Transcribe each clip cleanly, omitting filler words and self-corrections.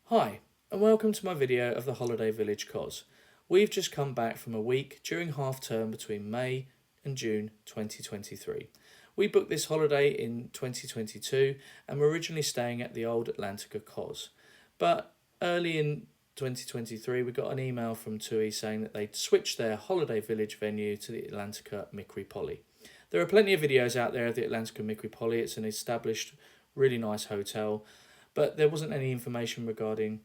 Hi, and welcome to my video of the holiday Village Kos. We've just come back from a week during half term between May and June 2023. We booked this holiday in 2022 and were originally staying at the old Atlantica Kos. But early in 2023 we got an email from TUI saying that they'd switched their holiday village venue to the Atlantica Mikri Poli. There are plenty of videos out there of the Atlantica Mikri Poli. It's an established, really nice hotel, but there wasn't any information regarding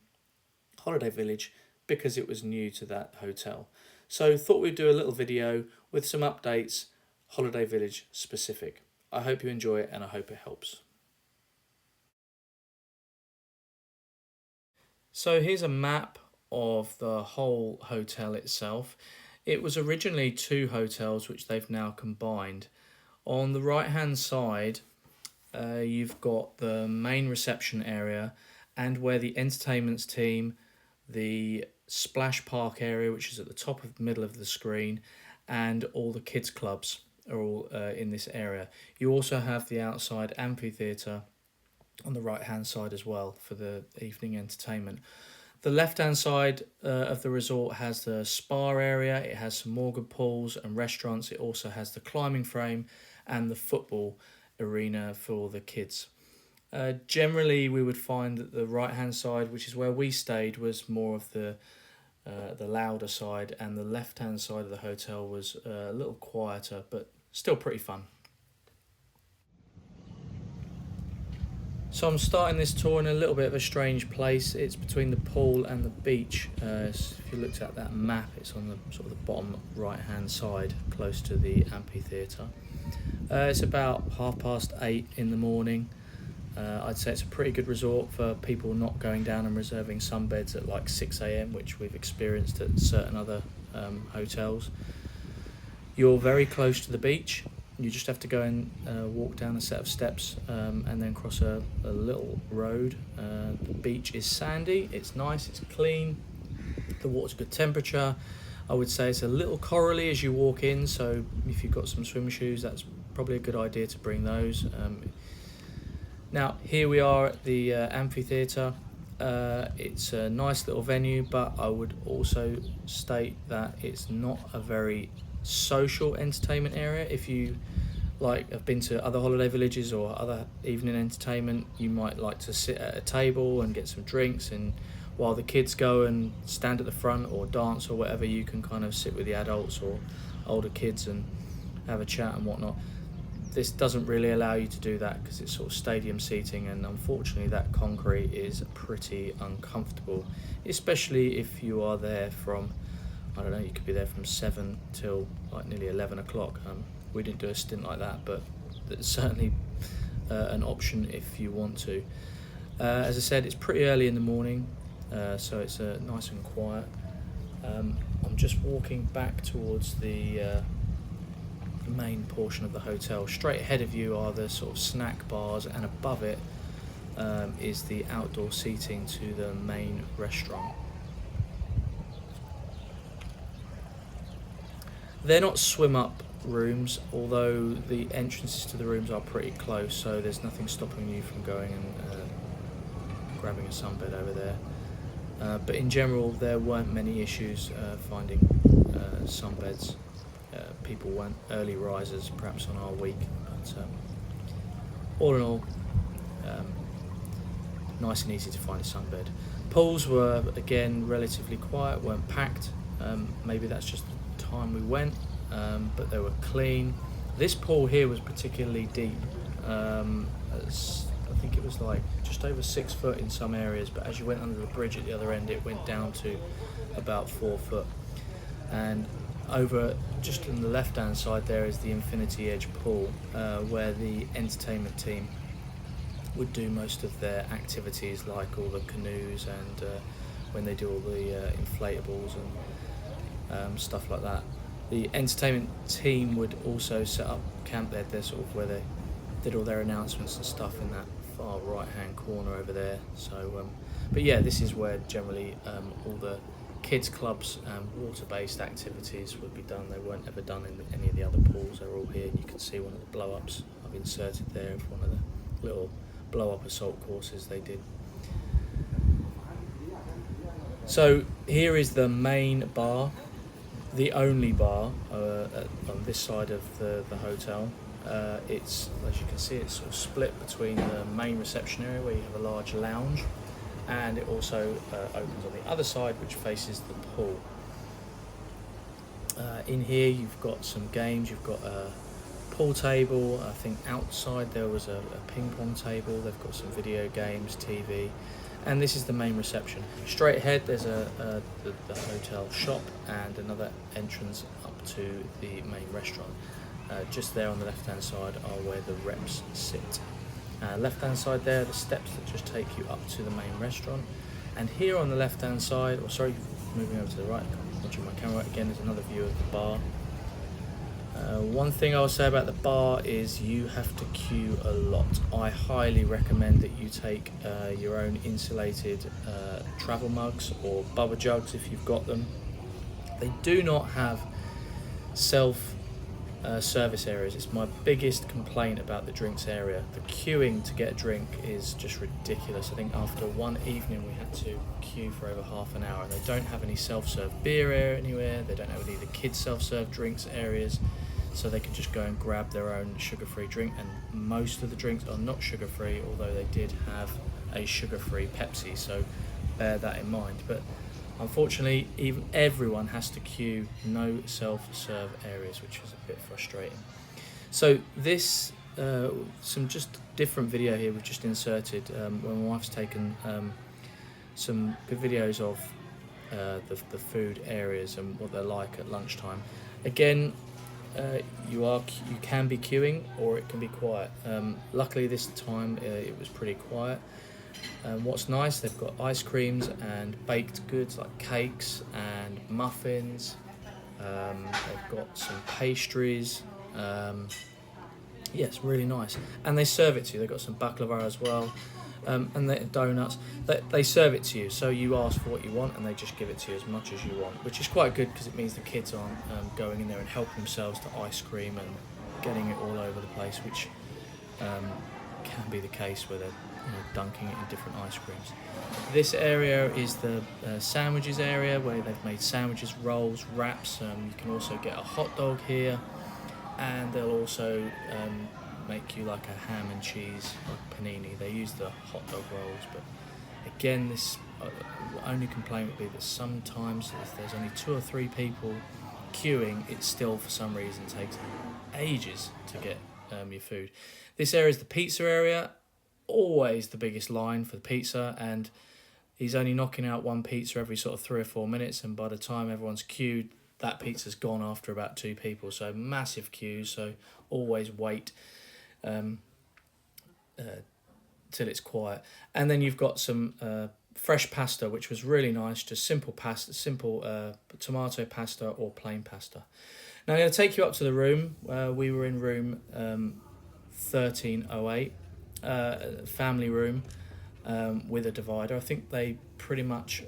Holiday Village because it was new to that hotel. So thought we'd do a little video with some updates, Holiday Village specific. I hope you enjoy it and I hope it helps. So here's a map of the whole hotel itself. It was originally two hotels which they've now combined. On the right hand side you've got the main reception area and where the entertainments team, the splash park area which is at the top of the middle of the screen, and all the kids clubs are all in this area. You also have the outside amphitheatre on the right hand side as well for the evening entertainment. The left hand side of the resort has the spa area. It has some more good pools and restaurants. It also has the climbing frame and the football arena for the kids. Generally we would find that the right hand side, which is where we stayed, was more of the louder side, and the left hand side of the hotel was a little quieter but still pretty fun. So I'm starting this tour in a little bit of a strange place. It's between the pool and the beach. If you looked at that map, it's on the sort of the bottom right hand side close to the amphitheatre. It's about 8:30 in the morning. I'd say it's a pretty good resort for people not going down and reserving sunbeds at like 6 a.m, which we've experienced at certain other hotels. You're very close to the beach. You just have to go and walk down a set of steps and then cross a little road. The beach is sandy, it's nice, it's clean, the water's good temperature. I would say it's a little corally as you walk in, so if you've got some swim shoes, that's probably a good idea to bring those. Now here we are at the amphitheatre. It's a nice little venue, but I would also state that it's not a very social entertainment area. If you have been to other holiday villages or other evening entertainment, you might like to sit at a table and get some drinks, and while the kids go and stand at the front or dance or whatever, you can kind of sit with the adults or older kids and have a chat and whatnot. This doesn't really allow you to do that because it's sort of stadium seating, and unfortunately that concrete is pretty uncomfortable, especially if you are there from, I don't know, you could be there from 7 till like nearly 11 o'clock. We didn't do a stint like that, but it's certainly an option if you want to. As I said, it's pretty early in the morning, so it's nice and quiet. I'm just walking back towards the main portion of the hotel. Straight ahead of you are the sort of snack bars, and above it is the outdoor seating to the main restaurant. They're not swim up rooms, although the entrances to the rooms are pretty close, so there's nothing stopping you from going and grabbing a sunbed over there. But in general there weren't many issues finding sunbeds. People weren't early risers perhaps on our week, but all in all nice and easy to find a sunbed. Pools were again relatively quiet, weren't packed. Maybe that's just the time we went, but they were clean. This pool here was particularly deep. I think it was like just over 6 foot in some areas, but as you went under the bridge at the other end it went down to about 4 foot. And over just on the left hand side there is the Infinity Edge pool, where the entertainment team would do most of their activities, like all the canoes and when they do all the inflatables and stuff like that. The entertainment team would also set up camp there, sort of where they did all their announcements and stuff in that far right hand corner over there. So but yeah, this is where generally all the kids clubs and water-based activities would be done. They weren't ever done in any of the other pools. They're all here. You can see one of the blow-ups I've inserted there of one of the little blow-up assault courses they did. So here is the main bar, the only bar on this side of the hotel. It's, as you can see, it's sort of split between the main reception area where you have a large lounge, and it also opens on the other side, which faces the pool. In here you've got some games, you've got a pool table. I think outside there was a ping pong table. They've got some video games, TV, and this is the main reception. Straight ahead there's the hotel shop and another entrance up to the main restaurant. Just there on the left hand side are where the reps sit. Left hand side there, the steps that just take you up to the main restaurant. And here on the left hand side, or sorry, moving over to the right, watching my camera again, is another view of the bar. One thing I'll say about the bar is you have to queue a lot. I highly recommend that you take your own insulated travel mugs or bubba jugs if you've got them. They do not have service areas. It's my biggest complaint about the drinks area. The queuing to get a drink is just ridiculous. I think after one evening we had to queue for over half an hour, and they don't have any self-serve beer area anywhere. They don't have any of the kids self-serve drinks areas, so they can just go and grab their own sugar-free drink, and most of the drinks are not sugar-free, although they did have a sugar-free Pepsi, so bear that in mind. But unfortunately, everyone has to queue, no self-serve areas, which is a bit frustrating. So this, some just different video here we've just inserted when my wife's taken some good videos of the food areas and what they're like at lunchtime. Again, you can be queuing or it can be quiet. Luckily this time it was pretty quiet. What's nice, they've got ice creams and baked goods like cakes and muffins. They've got some pastries. Yes, really nice. And they serve it to you. They've got some baklava as well. And the donuts. They serve it to you, so you ask for what you want and they just give it to you as much as you want, which is quite good because it means the kids aren't going in there and helping themselves to ice cream and getting it all over the place, which can be the case where they're dunking it in different ice creams. This area is the sandwiches area where they've made sandwiches, rolls, wraps. You can also get a hot dog here, and they'll also make you like a ham and cheese like panini. They use the hot dog rolls, but again, this only complaint would be that sometimes if there's only 2 or 3 people queuing, it still for some reason takes ages to get your food. This area is the pizza area. Always the biggest line for the pizza, and he's only knocking out one pizza every sort of 3 or 4 minutes, and by the time everyone's queued, that pizza's gone after about 2 people. So massive queues, so always wait till it's quiet. And then you've got some fresh pasta, which was really nice, just simple pasta, simple tomato pasta or plain pasta. Now I'm going to take you up to the room. We were in room 1308. Family room with a divider. I think they pretty much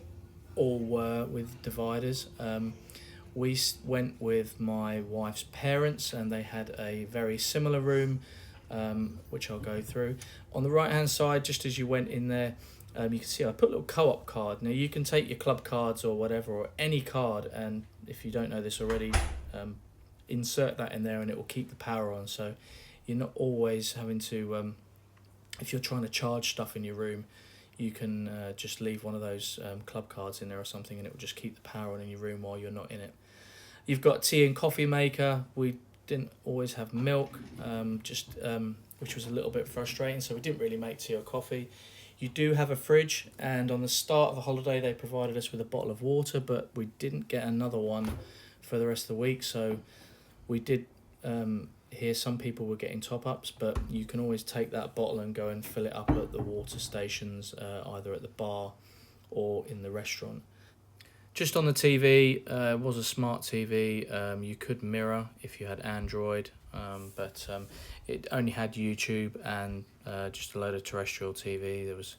all were with dividers. We went with my wife's parents and they had a very similar room, which I'll go through. On the right hand side, just as you went in there, you can see I put a little co-op card. Now you can take your club cards or whatever, or any card, and if you don't know this already, insert that in there and it will keep the power on, so you're not always having to if you're trying to charge stuff in your room, you can just leave one of those club cards in there or something, and it will just keep the power on in your room while you're not in it. You've got tea and coffee maker. We didn't always have milk, which was a little bit frustrating, so we didn't really make tea or coffee. You do have a fridge, and on the start of the holiday they provided us with a bottle of water, but we didn't get another one for the rest of the week, so we did here some people were getting top-ups, but you can always take that bottle and go and fill it up at the water stations, either at the bar or in the restaurant. Just on the TV, it was a smart TV. You could mirror if you had Android, but it only had YouTube and just a load of terrestrial TV. There was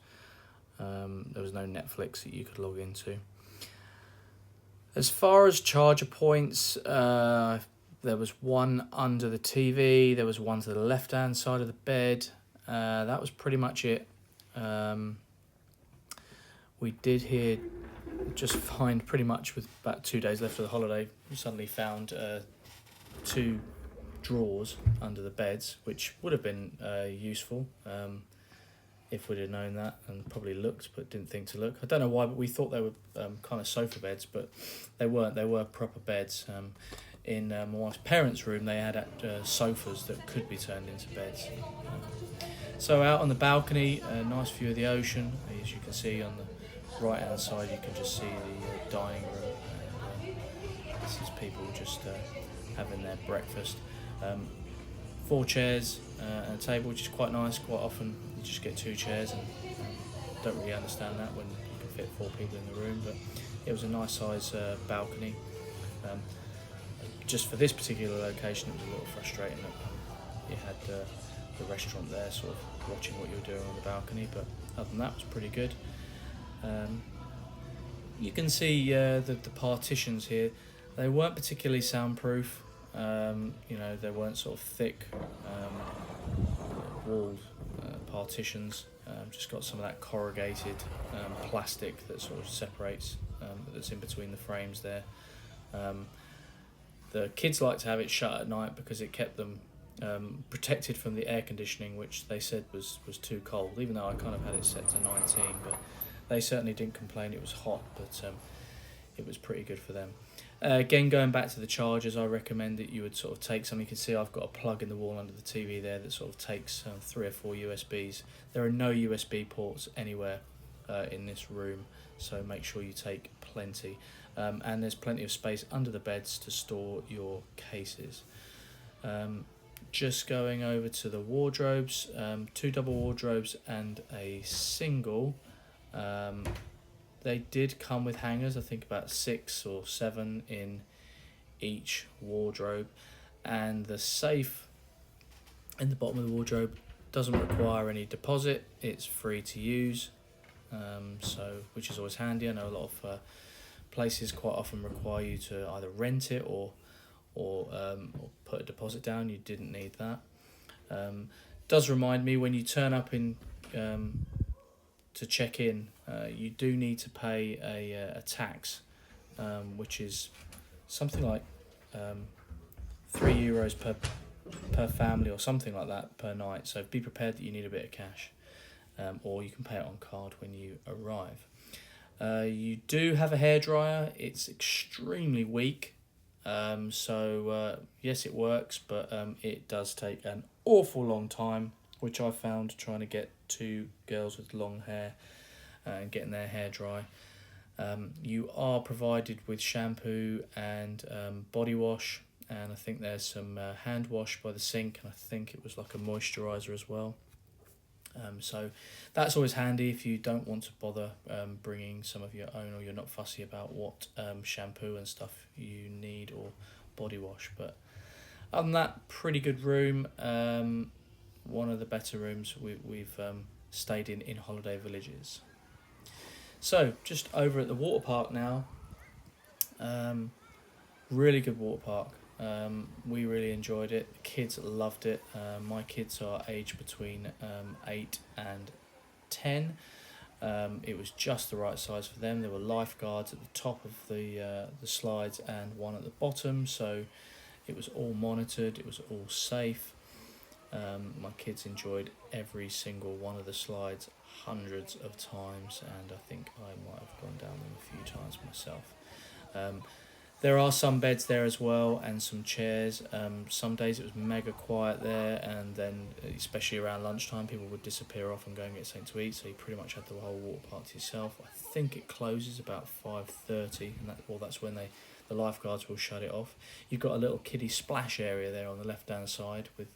no Netflix that you could log into. As far as charger points, there was one under the TV, there was one to the left-hand side of the bed. That was pretty much it. We did hear just find pretty much with about 2 days left of the holiday, we suddenly found 2 drawers under the beds, which would have been useful if we'd have known that, and probably looked but didn't think to look. I don't know why, but we thought they were kind of sofa beds, but they weren't. They were proper beds. In my wife's parents' room, they had sofas that could be turned into beds. So out on the balcony, a nice view of the ocean. As you can see on the right hand side, you can just see the dining room. This is people just having their breakfast. 4 chairs and a table, which is quite nice. Quite often you just get 2 chairs, and don't really understand that when you can fit 4 people in the room, but it was a nice size balcony. Just for this particular location, it was a little frustrating that you had the restaurant there sort of watching what you were doing on the balcony, but other than that, it was pretty good. You can see the partitions here. They weren't particularly soundproof. They weren't sort of thick walled partitions. Just got some of that corrugated plastic that sort of separates, that's in between the frames there. The kids like to have it shut at night because it kept them protected from the air conditioning, which they said was too cold, even though I kind of had it set to 19, but they certainly didn't complain it was hot, but it was pretty good for them. Again, going back to the chargers, I recommend that you would sort of take some. You can see I've got a plug in the wall under the TV there that sort of takes 3 or 4 USBs. There are no USB ports anywhere in this room, so make sure you take plenty. And there's plenty of space under the beds to store your cases. Just going over to the wardrobes, 2 double wardrobes and a single. They did come with hangers, I think about 6 or 7 in each wardrobe, and the safe in the bottom of the wardrobe doesn't require any deposit. It's free to use, which is always handy. I know a lot of places quite often require you to either rent it or put a deposit down. You didn't need that. Does remind me, when you turn up in to check in, you do need to pay a tax, which is something like €3 per family or something like that per night. So be prepared that you need a bit of cash, or you can pay it on card when you arrive. You do have a hairdryer. It's extremely weak, so yes, it works, but it does take an awful long time, which I found trying to get 2 girls with long hair and getting their hair dry. You are provided with shampoo and body wash, and I think there's some hand wash by the sink, and I think it was like a moisturiser as well. So that's always handy if you don't want to bother bringing some of your own, or you're not fussy about what shampoo and stuff you need, or body wash. But other than that, pretty good room. One of the better rooms we've stayed in holiday villages. So just over at the water park now. Really good water park. We really enjoyed it. The kids loved it. My kids are aged between 8 and 10. It was just the right size for them. There were lifeguards at the top of the slides and one at the bottom, so it was all monitored. It was all safe. My kids enjoyed every single one of the slides hundreds of times, and I think I might have gone down them a few times myself. There are some beds there as well, and some chairs. Some days it was mega quiet there, and then especially around lunchtime people would disappear off and go and get something to eat, so you pretty much had the whole water park to yourself. I think it closes about 5:30, and that's when the lifeguards will shut it off. You've got a little kiddie splash area there on the left hand side with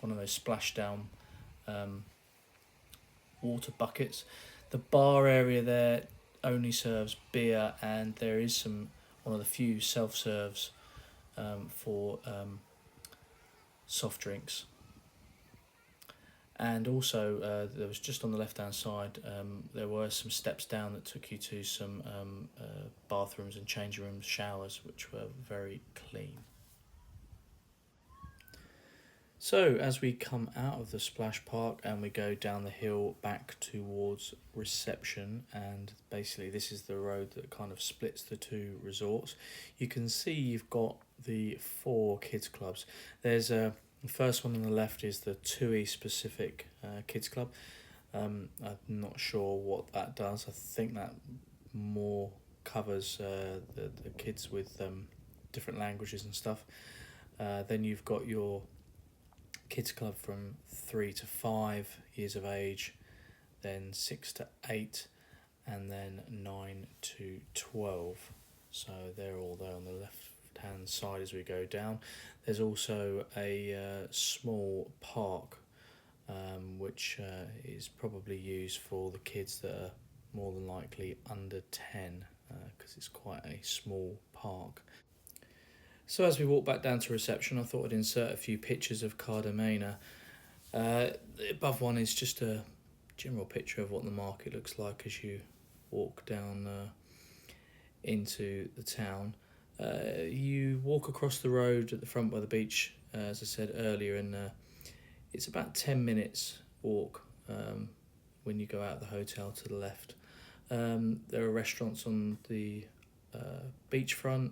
one of those splashdown water buckets. The bar area there only serves beer, and there is one of the few self-serves for soft drinks. And also there was, just on the left hand side, there were some steps down that took you to some bathrooms and changing rooms, showers, which were very clean. So as we come out of the splash park and we go down the hill back towards reception, and basically this is the road that kind of splits the two resorts, you can see you've got the 4 kids clubs. There's the first one on the left is the TUI specific kids club. I'm not sure what that does. I think that more covers the kids with different languages and stuff. Then you've got your kids club from 3 to 5 years of age, then 6 to 8, and then 9 to 12. So they're all there on the left hand side as we go down. There's also a small park which is probably used for the kids that are more than likely under 10 because it's quite a small park. So as we walk back down to reception, I thought I'd insert a few pictures of Cardomena. The above one is just a general picture of what the market looks like as you walk down into the town. You walk across the road at the front by the beach, as I said earlier, and it's about 10 minutes walk when you go out of the hotel to the left. There are restaurants on the beachfront.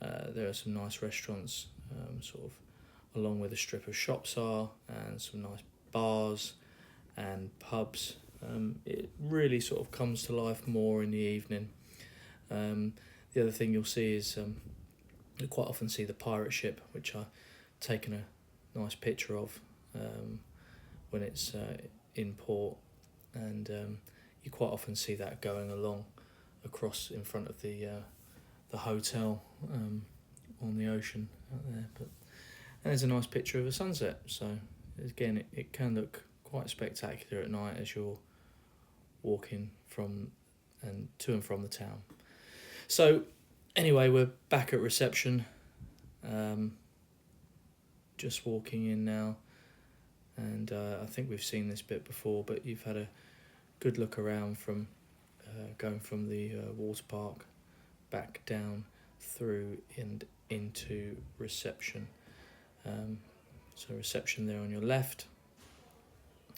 There are some nice restaurants sort of along where the strip of shops are, and some nice bars and pubs. It really sort of comes to life more in the evening. The other thing you'll see is you quite often see the pirate ship, which I've taken a nice picture of when it's in port, and you quite often see that going along across in front of the hotel on the ocean out there. But and there's a nice picture of a sunset, so again it can look quite spectacular at night as you're walking from and to and from the town. So anyway, we're back at reception, just walking in now, and I think we've seen this bit before, but you've had a good look around from going from the water park back down through and into reception. So reception there on your left,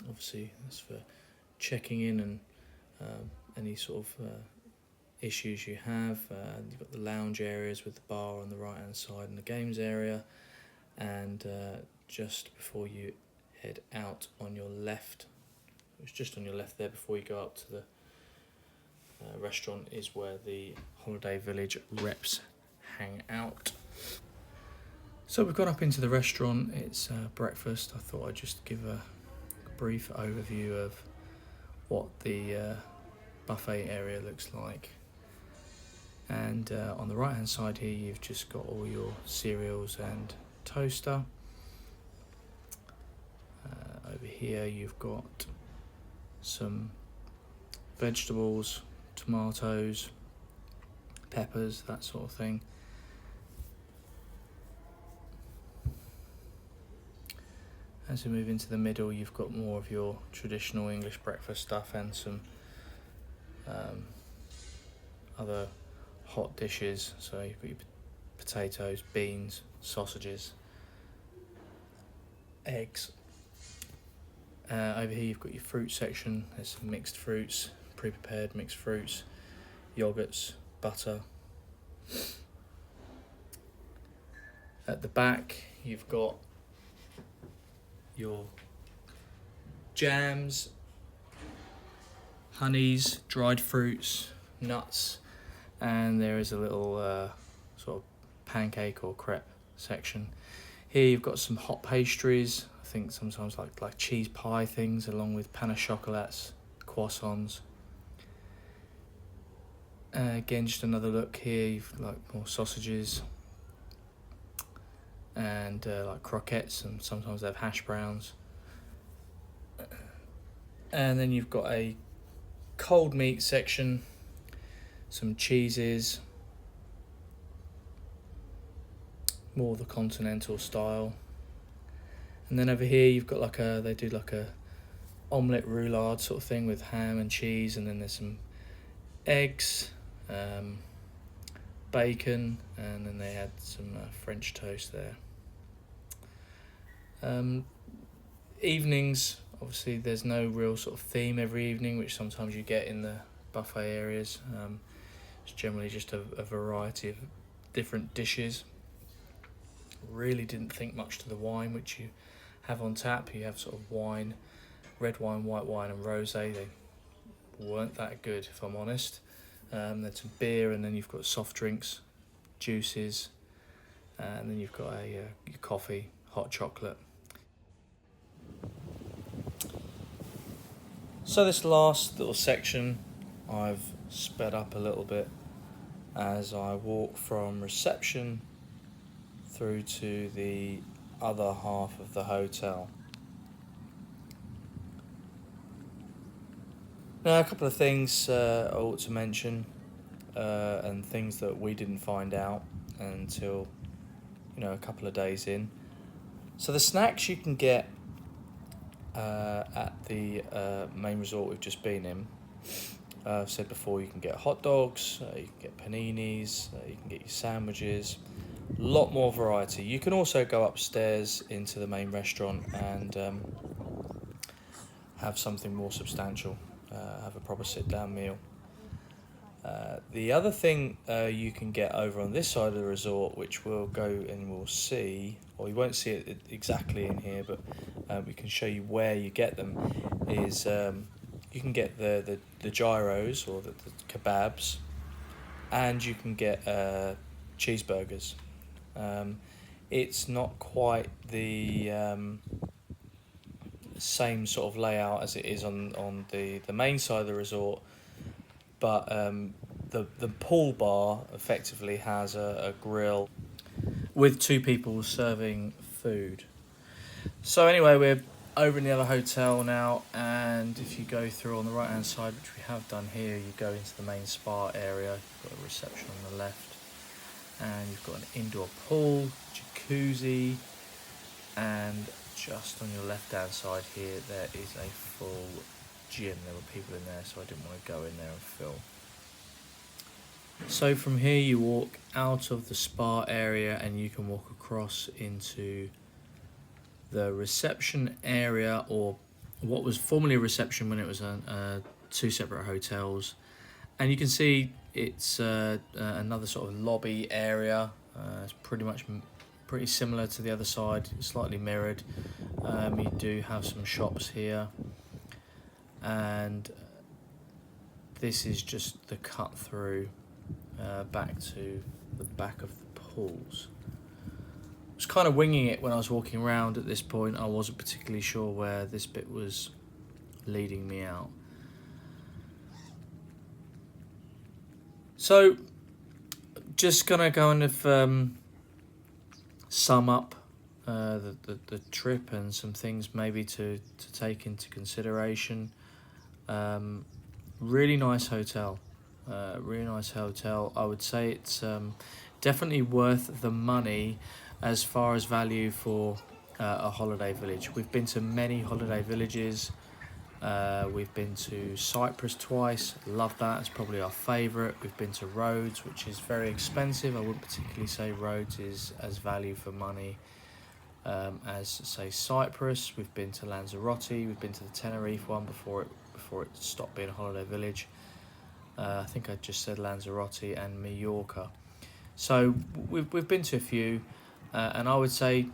obviously that's for checking in and any sort of issues you have. You've got the lounge areas with the bar on the right hand side and the games area, and just before you head out on your left, it's just on your left there before you go up to the restaurant, is where the Holiday Village reps hang out. So we've gone up into the restaurant. It's breakfast. I thought I'd just give a brief overview of what the buffet area looks like. And on the right hand side here, you've just got all your cereals and toaster. Over here you've got some vegetables, tomatoes, peppers, that sort of thing. As we move into the middle, you've got more of your traditional English breakfast stuff and some other hot dishes. So you've got your potatoes, beans, sausages, eggs. Over here you've got your fruit section. There's some mixed fruits, pre-prepared mixed fruits, yogurts, butter. At the back you've got your jams, honeys, dried fruits, nuts, and there is a little sort of pancake or crepe section. Here you've got some hot pastries, I think sometimes like cheese pie things, along with pain au chocolats, croissants. Again, just another look here, you've like more sausages and like croquettes, and sometimes they have hash browns. And then you've got a cold meat section, some cheeses, more the continental style. And then over here you've got they do like a omelette roulade sort of thing with ham and cheese, and then there's some eggs, bacon, and then they had some French toast there. Evenings, obviously there's no real sort of theme every evening, which sometimes you get in the buffet areas. It's generally just a variety of different dishes. Really didn't think much to the wine which you have on tap. You have sort of wine, red wine, white wine and rosé. They weren't that good, if I'm honest. Then some beer, and then you've got soft drinks, juices, and then you've got your coffee, hot chocolate. So this last little section I've sped up a little bit as I walk from reception through to the other half of the hotel. Now, a couple of things I ought to mention, and things that we didn't find out until a couple of days in. So the snacks you can get at the main resort we've just been in. I've said before, you can get hot dogs, you can get paninis, you can get your sandwiches, a lot more variety. You can also go upstairs into the main restaurant and have something more substantial, have a proper sit-down meal. The other thing you can get over on this side of the resort, which we'll go and we'll see, or you won't see it exactly in here, but we can show you where you get them, is you can get the gyros or the kebabs, and you can get cheeseburgers. It's not quite the same sort of layout as it is on the main side of the resort, but the pool bar effectively has a grill with two people serving food. So anyway, we're over in the other hotel now, and if you go through on the right hand side, which we have done here, you go into the main spa area. You've got a reception on the left, and you've got an indoor pool, jacuzzi, and just on your left hand side here there is a full gym. There were people in there, so I didn't want to go in there and film. So from here you walk out of the spa area and you can walk across into the reception area, or what was formerly a reception when it was two separate hotels. And you can see it's another sort of lobby area. It's pretty similar to the other side, slightly mirrored. You do have some shops here, and this is just the cut through back to the back of the pools. I was kind of winging it when I was walking around at this point. I wasn't particularly sure where this bit was leading me out. So, just gonna kind of sum up the trip and some things maybe to take into consideration. Really nice hotel. I would say it's definitely worth the money as far as value for a holiday village. We've been to many holiday villages. We've been to Cyprus twice, love that, it's probably our favourite. We've been to Rhodes, which is very expensive. I wouldn't particularly say Rhodes is as value for money as, say, Cyprus. We've been to Lanzarote, we've been to the Tenerife one before it stopped being a holiday village. I think I just said Lanzarote and Mallorca. So we've been to a few, and I would say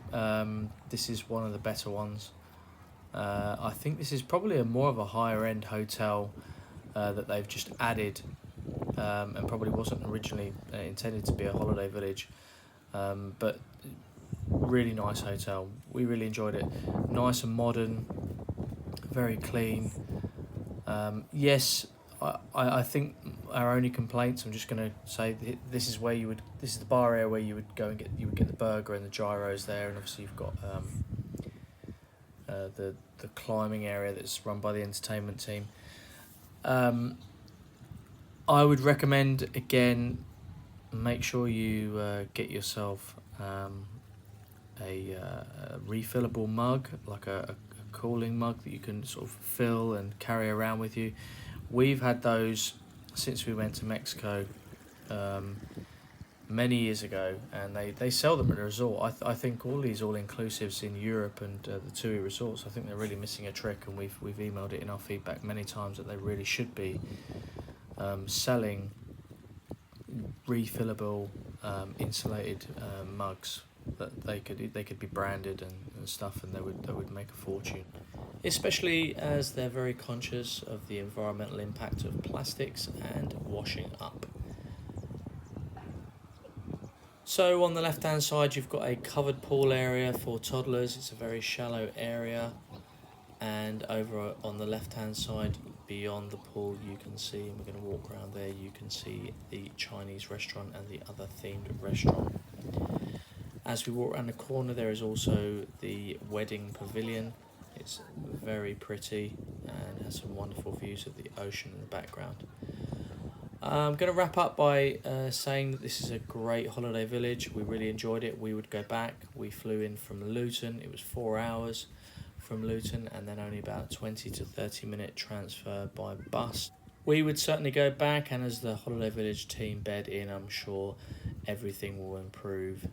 this is one of the better ones. I think this is probably more of a higher end hotel that they've just added, and probably wasn't originally intended to be a holiday village, but really nice hotel. We really enjoyed it. Nice and modern, very clean. Yes, I think our only complaints, I'm just going to say, this is the bar area where you would go and get the burger and the gyros there, and obviously you've got the climbing area that's run by the entertainment team. I would recommend, again, make sure you get yourself a refillable mug, like a cooling mug that you can sort of fill and carry around with you. We've had those since we went to Mexico. many years ago, and they sell them at the resort. I think all these all-inclusives in Europe and the TUI resorts, I think they're really missing a trick, and we've emailed it in our feedback many times that they really should be selling refillable insulated mugs that they could be branded and stuff, and they would make a fortune, especially as they're very conscious of the environmental impact of plastics and washing up. So on the left hand side you've got a covered pool area for toddlers. It's a very shallow area, and over on the left hand side beyond the pool you can see, and we're going to walk around there, you can see the Chinese restaurant and the other themed restaurant. As we walk around the corner there is also the wedding pavilion. It's very pretty and has some wonderful views of the ocean in the background. I'm going to wrap up by saying that this is a great holiday village. We really enjoyed it. We would go back. We flew in from Luton. It was 4 hours from Luton, and then only about 20 to 30 minute transfer by bus. We would certainly go back, and as the holiday village team bed in, I'm sure everything will improve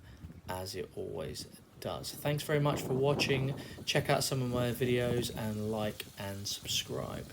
as it always does. Thanks very much for watching. Check out some of my videos and like and subscribe.